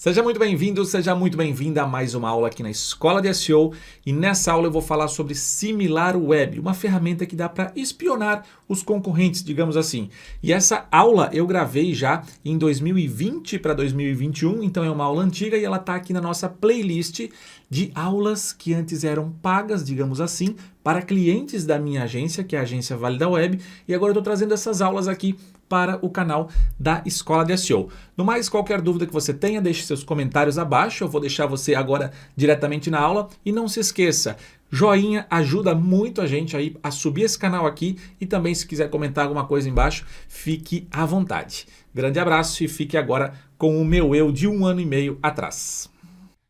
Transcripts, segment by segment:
Seja muito bem-vindo, seja muito bem-vinda a mais uma aula aqui na Escola de SEO, e nessa aula eu vou falar sobre SimilarWeb, uma ferramenta que dá para espionar os concorrentes, digamos assim. E essa aula eu gravei já em 2020 para 2021, então é uma aula antiga e ela está aqui na nossa playlist de aulas que antes eram pagas, digamos assim, para clientes da minha agência, que é a agência ValidaWeb, e agora eu estou trazendo essas aulas aqui para o canal da Escola de SEO. No mais, qualquer dúvida que você tenha, deixe seus comentários abaixo, eu vou deixar você agora diretamente na aula. E não se esqueça, joinha ajuda muito a gente aí a subir esse canal aqui, e também se quiser comentar alguma coisa embaixo, fique à vontade. Grande abraço e fique agora com o meu eu de 1 ano e meio atrás.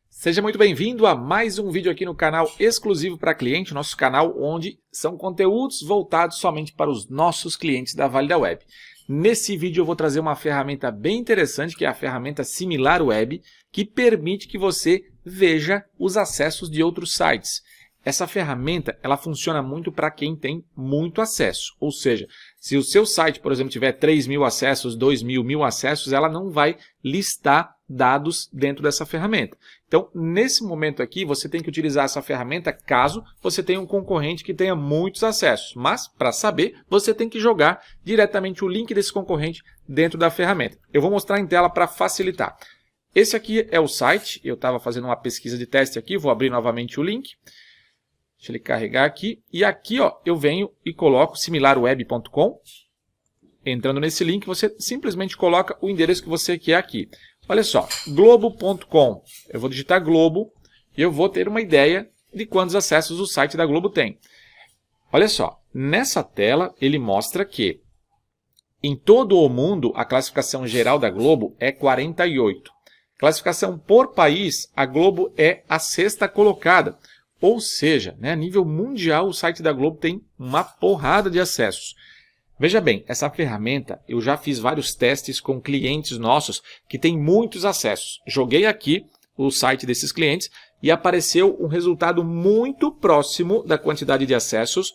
Seja muito bem-vindo a mais um vídeo aqui no canal exclusivo para cliente, nosso canal onde são conteúdos voltados somente para os nossos clientes da ValidaWeb. Nesse vídeo eu vou trazer uma ferramenta bem interessante, que é a ferramenta SimilarWeb, que permite que você veja os acessos de outros sites. Essa ferramenta ela funciona muito para quem tem muito acesso, ou seja, se o seu site, por exemplo, tiver 3.000 acessos, 2.000, 1.000 acessos, ela não vai listar dados dentro dessa ferramenta. Então, nesse momento aqui, você tem que utilizar essa ferramenta caso você tenha um concorrente que tenha muitos acessos. Mas, para saber, você tem que jogar diretamente o link desse concorrente dentro da ferramenta. Eu vou mostrar em tela para facilitar. Esse aqui é o site, eu estava fazendo uma pesquisa de teste aqui, vou abrir novamente o link. Deixa ele carregar aqui. E aqui ó, eu venho e coloco similarweb.com. Entrando nesse link, você simplesmente coloca o endereço que você quer aqui. Olha só, globo.com. Eu vou digitar Globo e eu vou ter uma ideia de quantos acessos o site da Globo tem. Olha só, nessa tela ele mostra que em todo o mundo a classificação geral da Globo é 48. Classificação por país, a Globo é a 6ª colocada. Ou seja, a nível mundial o site da Globo tem uma porrada de acessos. Veja bem, essa ferramenta eu já fiz vários testes com clientes nossos que têm muitos acessos. Joguei aqui o site desses clientes e apareceu um resultado muito próximo da quantidade de acessos,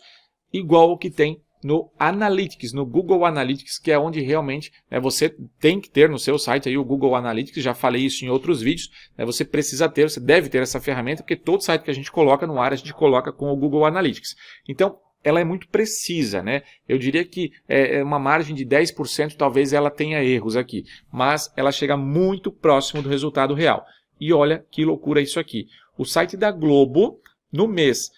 igual ao que tem no Analytics, no Google Analytics, que é onde realmente você tem que ter no seu site aí o Google Analytics. Já falei isso em outros vídeos. Você precisa ter, você deve ter essa ferramenta, porque todo site que a gente coloca no ar, a gente coloca com o Google Analytics. Então, ela é muito precisa, Eu diria que é uma margem de 10%, talvez ela tenha erros aqui, mas ela chega muito próximo do resultado real. E olha que loucura isso aqui. O site da Globo, no mês,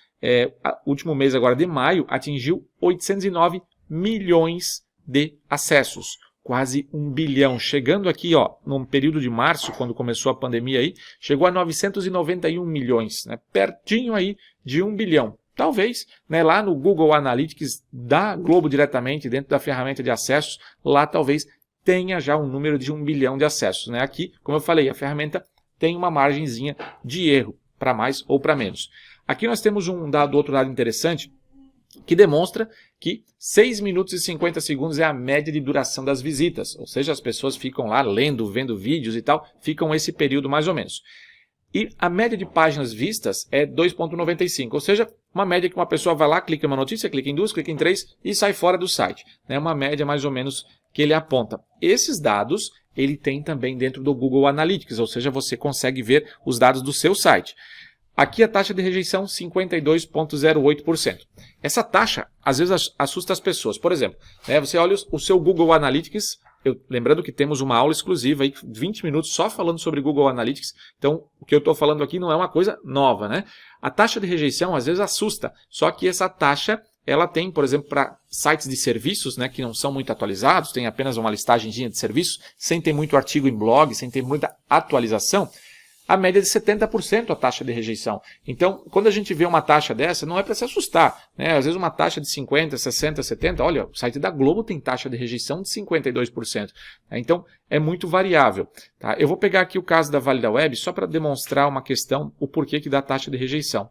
último mês agora de maio, atingiu 809 milhões de acessos. Quase 1 bilhão. Chegando aqui, ó, no período de março, quando começou a pandemia aí, chegou a 991 milhões, pertinho aí de 1 bilhão. Talvez, lá no Google Analytics da Globo diretamente, dentro da ferramenta de acessos, lá talvez tenha já um número de 1 bilhão de acessos. Aqui, como eu falei, a ferramenta tem uma margenzinha de erro, para mais ou para menos. Aqui nós temos outro dado interessante, que demonstra que 6 minutos e 50 segundos é a média de duração das visitas. Ou seja, as pessoas ficam lá lendo, vendo vídeos e tal, ficam esse período mais ou menos. E a média de páginas vistas é 2,95, ou seja, uma média que uma pessoa vai lá, clica em uma notícia, clica em 2, clica em 3 e sai fora do site. É uma média mais ou menos que ele aponta. Esses dados ele tem também dentro do Google Analytics, ou seja, você consegue ver os dados do seu site. Aqui a taxa de rejeição 52,08%. Essa taxa às vezes assusta as pessoas. Por exemplo, você olha o seu Google Analytics. Lembrando que temos uma aula exclusiva, aí, 20 minutos só falando sobre Google Analytics, então o que eu estou falando aqui não é uma coisa nova. A taxa de rejeição às vezes assusta, só que essa taxa ela tem, por exemplo, para sites de serviços que não são muito atualizados, tem apenas uma listagenzinha de serviços, sem ter muito artigo em blog, sem ter muita atualização, a média é de 70% a taxa de rejeição. Então, quando a gente vê uma taxa dessa, não é para se assustar. Às vezes uma taxa de 50%, 60%, 70%, olha, o site da Globo tem taxa de rejeição de 52%. Então, é muito variável. Eu vou pegar aqui o caso da ValidaWeb só para demonstrar uma questão, o porquê que dá taxa de rejeição.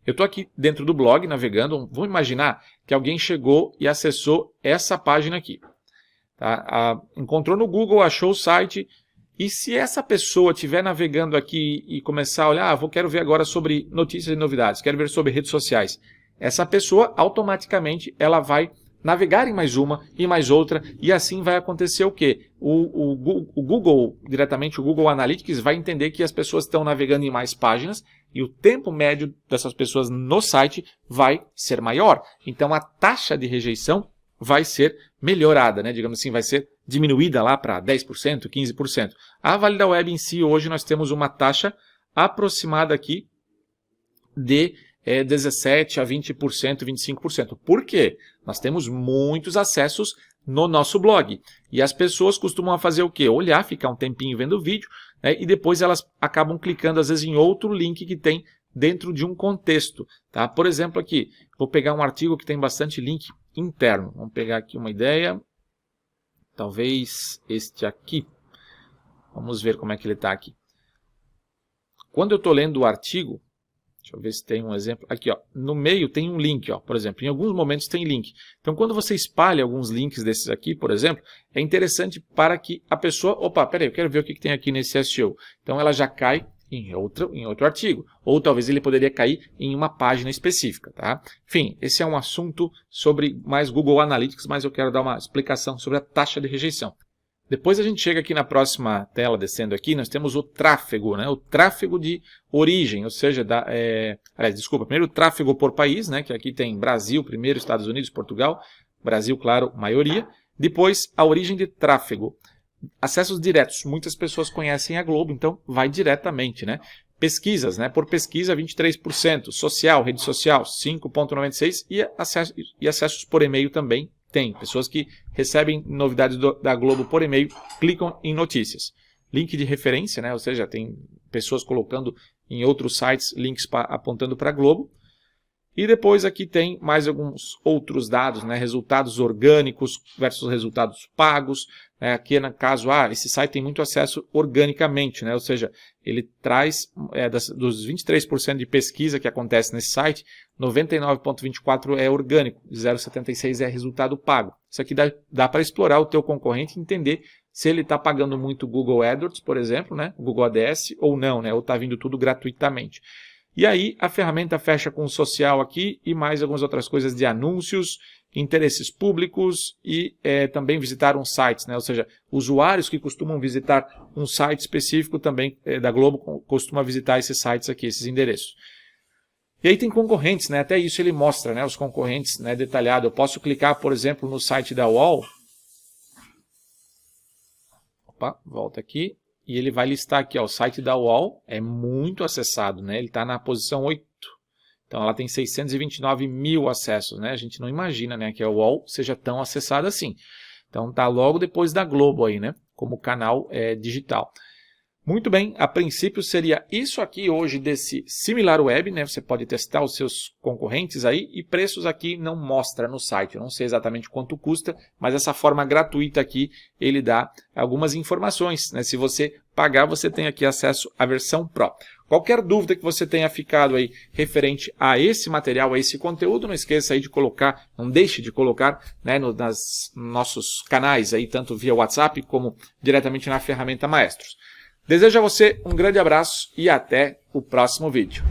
Eu estou aqui dentro do blog, navegando. Vamos imaginar que alguém chegou e acessou essa página aqui. Encontrou no Google, achou o site. E se essa pessoa estiver navegando aqui e começar a olhar, quero ver agora sobre notícias e novidades, quero ver sobre redes sociais, essa pessoa automaticamente ela vai navegar em mais uma e mais outra, e assim vai acontecer o quê? O Google, diretamente o Google Analytics, vai entender que as pessoas estão navegando em mais páginas e o tempo médio dessas pessoas no site vai ser maior. Então a taxa de rejeição vai ser melhorada, né? Digamos assim, vai ser diminuída lá para 10%, 15%. A Válida Web em si, hoje nós temos uma taxa aproximada aqui de 17% a 20%, 25%. Por quê? Nós temos muitos acessos no nosso blog. E as pessoas costumam fazer o quê? Olhar, ficar um tempinho vendo o vídeo, né? E depois elas acabam clicando, às vezes, em outro link que tem dentro de um contexto. Tá? Por exemplo, aqui, vou pegar um artigo que tem bastante link interno. Vamos pegar aqui uma ideia. Talvez este aqui. Vamos ver como é que ele está aqui. Quando eu estou lendo o artigo, deixa eu ver se tem um exemplo. Aqui, ó, no meio tem um link, ó, por exemplo. Em alguns momentos tem link. Então, quando você espalha alguns links desses aqui, por exemplo, é interessante para que a pessoa... Opa, peraí, eu quero ver o que tem aqui nesse SEO. Então, ela já cai em outro artigo. Ou talvez ele poderia cair em uma página específica. Tá? Enfim, esse é um assunto sobre mais Google Analytics, mas eu quero dar uma explicação sobre a taxa de rejeição. Depois a gente chega aqui na próxima tela, descendo aqui, nós temos o tráfego, né? O tráfego de origem, ou seja, primeiro o tráfego por país, né? Que aqui tem Brasil primeiro, Estados Unidos, Portugal, Brasil, claro, maioria. Depois, a origem de tráfego. Acessos diretos, muitas pessoas conhecem a Globo, então vai diretamente, né? Pesquisas, né? Por pesquisa, 23%. Social, rede social, 5,96%. E acessos por e-mail também. Tem pessoas que recebem novidades da Globo por e-mail, clicam em notícias. Link de referência, né? Ou seja, tem pessoas colocando em outros sites links apontando para a Globo. E depois aqui tem mais alguns outros dados, né? Resultados orgânicos versus resultados pagos. Né? Aqui no caso, esse site tem muito acesso organicamente, né? Ou seja, ele traz dos 23% de pesquisa que acontece nesse site, 99,24% é orgânico, 0,76% é resultado pago. Isso aqui dá para explorar o teu concorrente e entender se ele está pagando muito Google AdWords, por exemplo, né? Google ADS ou não, né? Ou está vindo tudo gratuitamente. E aí a ferramenta fecha com o social aqui e mais algumas outras coisas de anúncios, interesses públicos e também visitar um site, né? Ou seja, usuários que costumam visitar um site específico também da Globo costumam visitar esses sites aqui, esses endereços. E aí tem concorrentes, né? Até isso ele mostra, né? Os concorrentes, né? Detalhado. Eu posso clicar, por exemplo, no site da UOL. Opa, volta aqui. E ele vai listar aqui, ó, o site da UOL é muito acessado, né? Ele está na posição 8. Então ela tem 629 mil acessos, né? A gente não imagina, né, que a UOL seja tão acessada assim. Então está logo depois da Globo aí, né? Como canal digital. Muito bem, a princípio seria isso aqui hoje desse SimilarWeb, né? Você pode testar os seus concorrentes aí e preços aqui não mostra no site. Eu não sei exatamente quanto custa, mas essa forma gratuita aqui ele dá algumas informações, né? Se você pagar, você tem aqui acesso à versão Pro. Qualquer dúvida que você tenha ficado aí referente a esse material, a esse conteúdo, não esqueça aí de colocar, não deixe de colocar, né, nos nossos canais aí, tanto via WhatsApp como diretamente na ferramenta Maestros. Desejo a você um grande abraço e até o próximo vídeo.